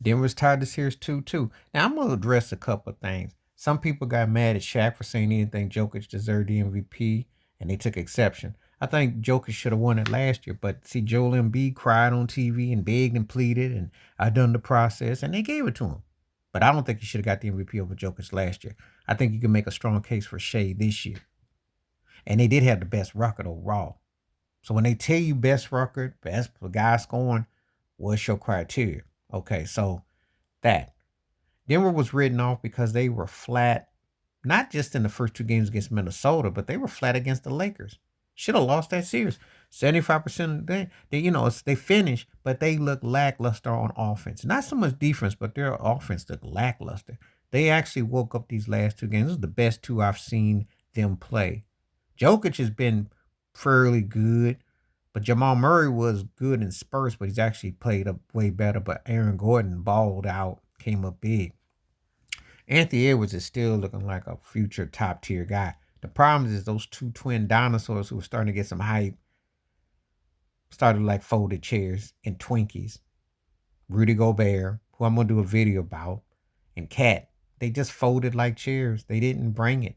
Denver's tied the series 2-2. Now, I'm going to address a couple of things. Some people got mad at Shaq for saying anything Jokic deserved the MVP, and they took exception. I think Jokic should have won it last year, but see, Joel Embiid cried on TV and begged and pleaded, and I done the process, and they gave it to him. But I don't think he should have got the MVP over Jokic last year. I think you can make a strong case for Shea this year. And they did have the best record overall. So when they tell you best record, best guy scoring, what's your criteria? Okay, so that. Denver was written off because they were flat, not just in the first two games against Minnesota, but they were flat against the Lakers. Should have lost that series. 75% of they finished, but they look lackluster on offense. Not so much defense, but their offense looked lackluster. They actually woke up these last two games. This is the best two I've seen them play. Jokic has been fairly good, but Jamal Murray was good in spurts, but he's actually played up way better. But Aaron Gordon balled out, came up big. Anthony Edwards is still looking like a future top tier guy. The problem is those two twin dinosaurs who were starting to get some hype started like folded chairs and Twinkies. Rudy Gobert, who I'm gonna do a video about, and Cat. They just folded like chairs. They didn't bring it.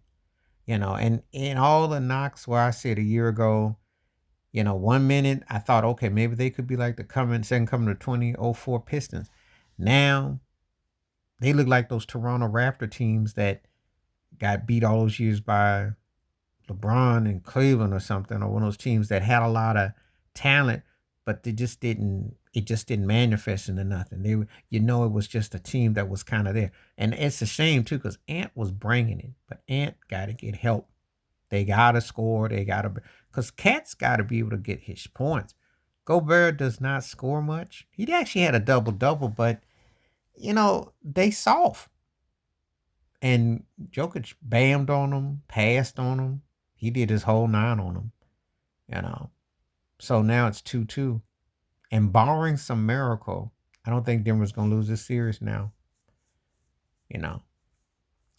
And in all the knocks where I said a year ago, 1 minute I thought, okay, maybe they could be like the second coming to 2004 Pistons. Now they look like those Toronto Raptor teams that got beat all those years by LeBron and Cleveland or something, or one of those teams that had a lot of talent, but it just didn't manifest into nothing. It was just a team that was kind of there. And it's a shame too, because Ant was bringing it, but Ant got to get help. They got to score. Because Cat's got to be able to get his points. Gobert does not score much. He actually had a double-double, but, they soft. And Jokic bammed on him, passed on him. He did his whole nine on him. So now it's 2-2. And barring some miracle, I don't think Denver's going to lose this series now.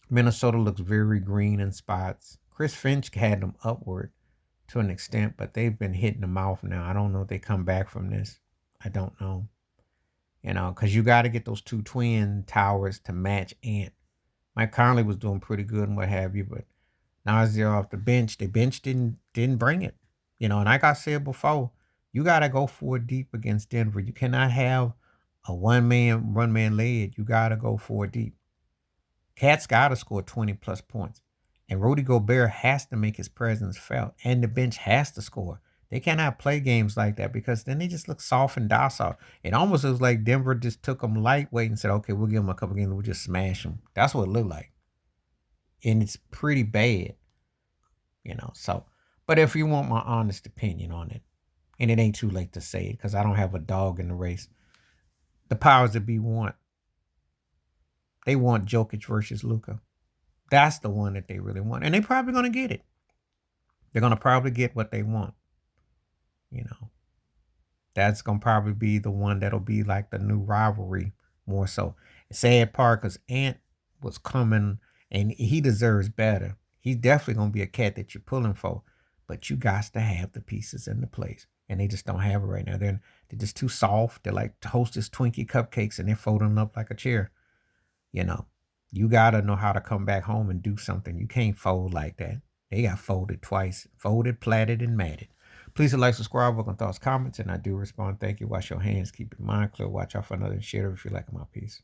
Minnesota looks very green in spots. Chris Finch had them upward to an extent, but they've been hitting them off now. I don't know if they come back from this. I don't know. Because you got to get those two twin towers to match Ant. Mike Conley was doing pretty good and what have you, but now as they're off the bench, the bench didn't bring it. And like I said before, you got to go 4 deep against Denver. You cannot have a one-man lead. You got to go 4 deep. Cat's got to score 20-plus points. And Rudy Gobert has to make his presence felt. And the bench has to score. They cannot play games like that because then they just look soft and docile. It almost looks like Denver just took them lightweight and said, okay, we'll give them a couple games. We'll just smash them. That's what it looked like. And it's pretty bad. So. But if you want my honest opinion on it, and it ain't too late to say it because I don't have a dog in the race, the powers that be they want Jokic versus Luka. That's the one that they really want. And they're probably going to get it. They're going to probably get what they want. That's going to probably be the one that'll be like the new rivalry more so. Sad part because Ant was coming and he deserves better. He's definitely going to be a cat that you're pulling for. But you got to have the pieces in the place. And they just don't have it right now. They're just too soft. They're like hostess Twinkie cupcakes and they're folding up like a chair. You got to know how to come back home and do something. You can't fold like that. They got folded twice. Folded, platted, and matted. Please like, subscribe, work on thoughts, comments, and I do respond. Thank you. Wash your hands. Keep your mind clear. Watch out for another share if you like my piece.